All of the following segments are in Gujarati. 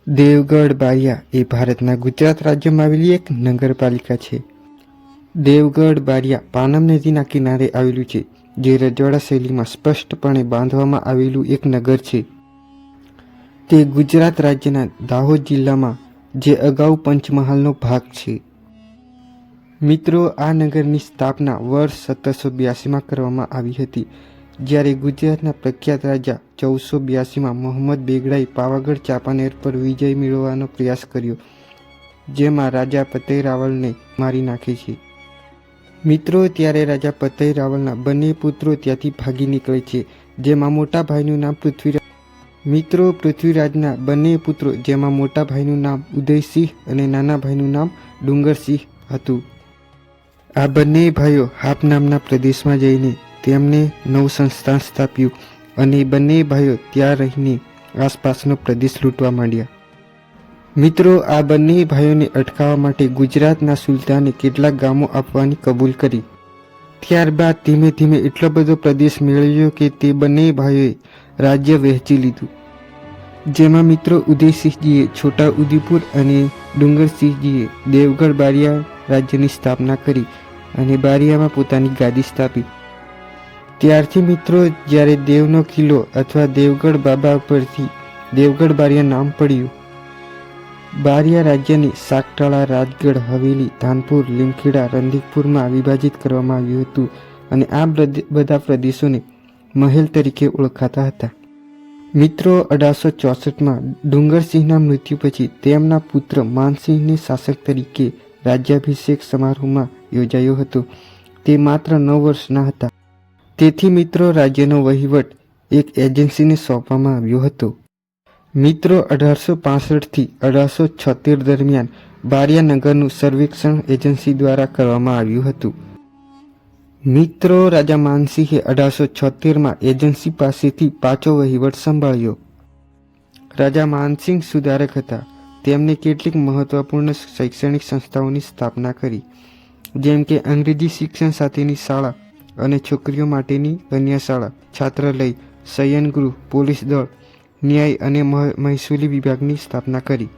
દેવગઢ બારિયા એ ભારતના ગુજરાત રાજ્યમાં આવેલી એક નગરપાલિકા છે. દેવગઢ બારિયા પાનમ નદીના કિનારે આવેલું છે, જે રજવાડા શૈલીમાં સ્પષ્ટપણે બાંધવામાં આવેલું એક નગર છે. તે ગુજરાત રાજ્યના દાહોદ જિલ્લામાં, જે અગાઉ પંચમહાલનો ભાગ છે. મિત્રો, આ નગરની સ્થાપના વર્ષ 1782માં કરવામાં આવી હતી, જ્યારે ગુજરાતના પ્રખ્યાત રાજા 1482માં મોહમ્મદ બેગડાએ પાવાગઢ ચાંપાનેર પર વિજય મેળવવાનો પ્રયાસ કર્યો, જેમાં રાજા ફતેહ રાવલને મારી નાખે છે. મિત્રો, ત્યારે રાજા ફતેહ રાવલના બંને પુત્રો ત્યાંથી ભાગી નીકળે છે, જેમાં મોટા ભાઈનું નામ પૃથ્વીરાજ. મિત્રો, પૃથ્વીરાજના બંને પુત્રો, જેમાં મોટા ભાઈનું નામ ઉદયસિંહ અને નાના ભાઈનું નામ ડુંગરસિંહ હતું. આ બંને ભાઈઓ હાપ નામના પ્રદેશમાં જઈને તેમને નવું સંસ્થાન સ્થાપ્યું અને બંને ભાઈઓ ત્યાં રહીને આસપાસનો પ્રદેશ લૂંટવા માંડ્યા. મિત્રો, આ બંને ભાઈઓને અટકાવવા માટે ગુજરાતના સુલતાને કેટલાક ગામો આપવાની કબૂલ કરી. ત્યારબાદ ધીમે ધીમે એટલો બધો પ્રદેશ મેળવ્યો કે તે બંને ભાઈઓએ રાજ્ય વહેંચી લીધું, જેમાં મિત્રો ઉદયસિંહજીએ છોટા ઉદેપુર અને ડુંગરસિંહજીએ દેવગઢ બારિયા રાજ્યની સ્થાપના કરી અને બારિયામાં પોતાની ગાદી સ્થાપી. ત્યારથી મિત્રો, જ્યારે દેવનો કિલ્લો અથવા દેવગઢ બાબા પરથી દેવગઢ બારિયા નામ પડ્યું. બારિયા રાજ્યને સાગટાળા, રાજગઢ, હવેલી, ધાનપુર, લીમખેડા, રંધીકપુરમાં વિભાજિત કરવામાં આવ્યું હતું અને આ બધા પ્રદેશોને મહેલ તરીકે ઓળખાતા હતા. મિત્રો, 1864માં ડુંગરસિંહના મૃત્યુ પછી તેમના પુત્ર માનસિંહને શાસક તરીકે રાજ્યાભિષેક સમારોહમાં યોજાયો હતો. તે માત્ર 9 વર્ષના હતા. તેથી મિત્રો, રાજ્યનો વહીવટ એક એજન્સીને સોંપવામાં આવ્યો હતો. મિત્રો, 1865થી 1876 દરમિયાન બારિયા નગરનું સર્વેક્ષણ એજન્સી દ્વારા કરવામાં આવ્યું હતું. મિત્રો, રાજા માનસિંહે 1876માં એજન્સી પાસેથી પાછો વહીવટ સંભાળ્યો. રાજા માનસિંહ સુધારક હતા. તેમણે કેટલીક મહત્વપૂર્ણ શૈક્ષણિક સંસ્થાઓની સ્થાપના કરી, જેમ કે અંગ્રેજી શિક્ષણ સાથેની શાળા અને છોકરીઓ માટેની કન્યા શાળા, છાત્રાલય, શયનગૃહ, પોલીસ દળ, ન્યાય અને મહેસૂલી વિભાગની સ્થાપના કરી.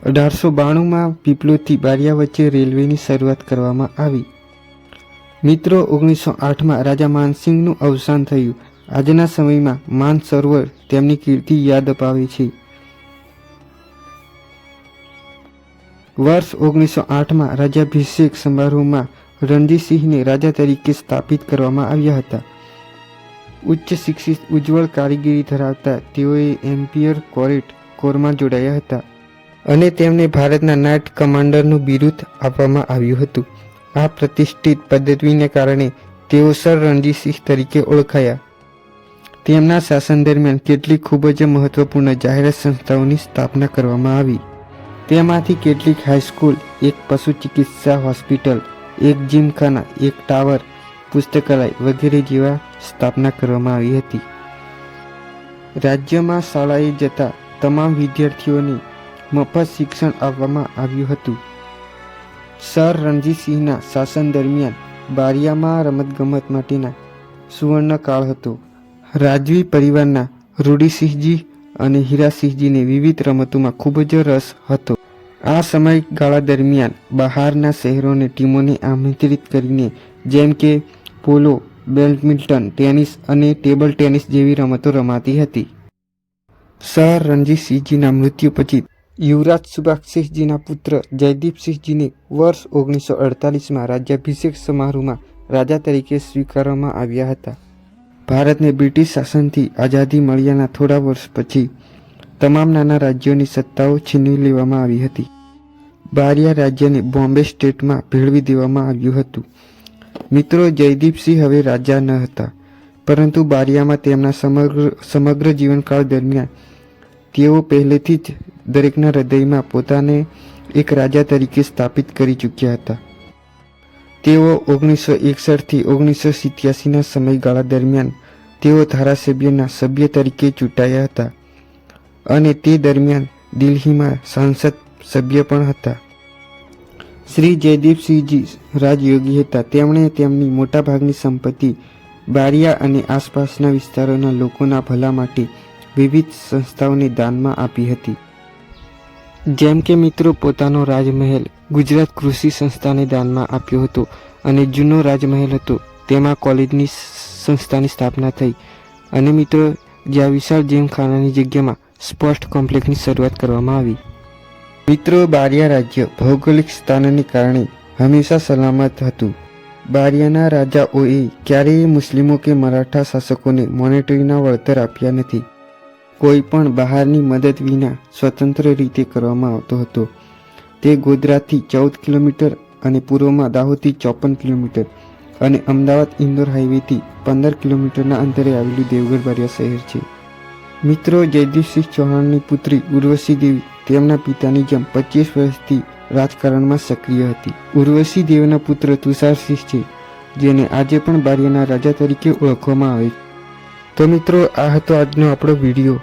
1892માં પીપલોથી બારિયા વચ્ચે રેલવેની શરૂઆત કરવામાં આવી. મિત્રો, 1908માં રાજા માનસિંહનું અવસાન થયું. આજના સમયમાં માન સરોવર તેમની કીર્તિ યાદ અપાવે છે. વર્ષ 1908માં રાજ્યાભિષેક સમારોહમાં રણજીતસિંહને રાજા તરીકે સ્થાપિત કરવામાં આવ્યા હતા. ઉચ્ચ શિક્ષિત, ઉજ્જવળ કારીગરી ધરાવતા તેઓએ એમ્પિયર કોરમાં જોડાયા હતા અને તેમને ભારતના નાઇટ કમાન્ડરનું બિરુદ આપવામાં આવ્યું હતું. આ પ્રતિષ્ઠિત પદવીને કારણે તેઓ સર રણજીતસિંહ તરીકે ઓળખાયા. તેમના શાસન દરમિયાન કેટલીક ખૂબ જ મહત્વપૂર્ણ જાહેર સંસ્થાઓની સ્થાપના કરવામાં આવી. તેમાંથી કેટલીક હાઈસ્કૂલ, એક પશુ ચિકિત્સા હોસ્પિટલ, એક જીમખાના, એક ટાવર, પુસ્તકાલય વગેરે જેવા સ્થાપના કરવામાં આવી હતી. રાજ્યમાં શાળાએ જતા તમામ વિદ્યાર્થીઓને મફત શિક્ષણ આપવામાં આવ્યું હતું. સર રણજીતસિંહના શાસન દરમિયાન બારિયામાં રમતગમત માટેના સુવર્ણકાળ હતો. રાજવી પરિવારના રૂડીસિંહજી અને હીરાસિંહજીને વિવિધ રમતોમાં ખૂબ જ રસ હતો. આ સમયગાળા દરમિયાન બહારના શહેરોની ટીમોને આમંત્રિત કરીને, જેમ કે પોલો, બેડમિન્ટન, ટેનિસ અને ટેબલ ટેનિસ જેવી રમતો રમાતી હતી. સર રણજીતસિંહજીના મૃત્યુ પછી યુવરાજ સુભાષસિંહજીના પુત્ર જયદીપસિંહજીને વર્ષ 1948માં રાજ્યાભિષેક સમારોહમાં રાજા તરીકે સ્વીકારવામાં આવ્યા હતા. ભારતને બ્રિટિશ શાસનથી આઝાદી મળ્યાના થોડા વર્ષ પછી તમામ નાના રાજ્યોની સત્તાઓ છીનવી લેવામાં આવી હતી. બારિયા રાજ્યને બોમ્બે સ્ટેટમાં ભેળવી દેવામાં આવ્યું હતું. મિત્રો, જયદીપસિંહ હવે રાજા ન હતા, પરંતુ બારિયામાં તેમના સમગ્ર જીવનકાળ દરમિયાન તેઓ પહેલેથી જ દરેકના હૃદયમાં પોતાને એક રાજા તરીકે સ્થાપિત કરી ચૂક્યા હતા. તેઓ 1961થી 1987ના સમયગાળા દરમિયાન તેઓ ધારાસભ્યના સભ્ય તરીકે ચૂંટાયા હતા અને તે દરમિયાન દિલ્હીમાં સાંસદ સભ્ય પણ હતા. શ્રી જયદીપસિંહજી રાજયોગી હતા. તેમણે તેમની મોટાભાગની સંપત્તિ બારિયા અને આસપાસના વિસ્તારોના લોકોના ભલા માટે વિવિધ સંસ્થાઓને દાનમાં આપી હતી. જેમ કે મિત્રો પોતાનો રાજમહેલ ગુજરાત કૃષિ સંસ્થાને દાનમાં આપ્યો હતો અને જૂનો રાજમહેલ હતો તેમાં કોલેજની સંસ્થાની સ્થાપના થઈ અને મિત્રો જ્યાં વિશાળ જેમખાનાની જગ્યામાં સ્પોર્ટ્સ કોમ્પ્લેક્સની શરૂઆત કરવામાં આવી. મિત્રો બારિયા રાજ્ય ભૌગોલિક સ્થાનને કારણે હંમેશા સલામત હતું. બારિયાના રાજાઓએ ક્યારેય મુસ્લિમો કે મરાઠા શાસકોને મોનેટરીના વળતર આપ્યા નથી. કોઈ પણ બહારની મદદ વિના સ્વતંત્ર રીતે કરવામાં આવતો હતો. તે ગોધરાથી 14 કિલોમીટર અને પૂર્વમાં દાહોદથી 54 કિલોમીટર અને અમદાવાદ ઇન્દોર હાઈવેથી 15 કિલોમીટરના અંતરે આવેલું દેવગઢ બારિયા શહેર છે. મિત્રો જયદીપસિંહ ચૌહાણની પુત્રી ઉર્વશી દેવી તેમના પિતાની જેમ 25 વર્ષથી રાજકારણમાં સક્રિય હતી. ઉર્વશી દેવના પુત્ર તુષારસિંહ છે જેને આજે પણ બારિયાના રાજા તરીકે ઓળખવામાં આવે છે. તો મિત્રો આ હતો આજનો આપણો વિડીયો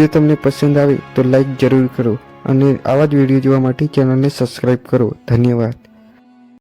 તમને પસંદ આવે તો લાઈક જરૂર કરો અને આવા જ વિડીયો જોવા માટે ચેનલને સબસ્ક્રાઈબ કરો. ધન્યવાદ.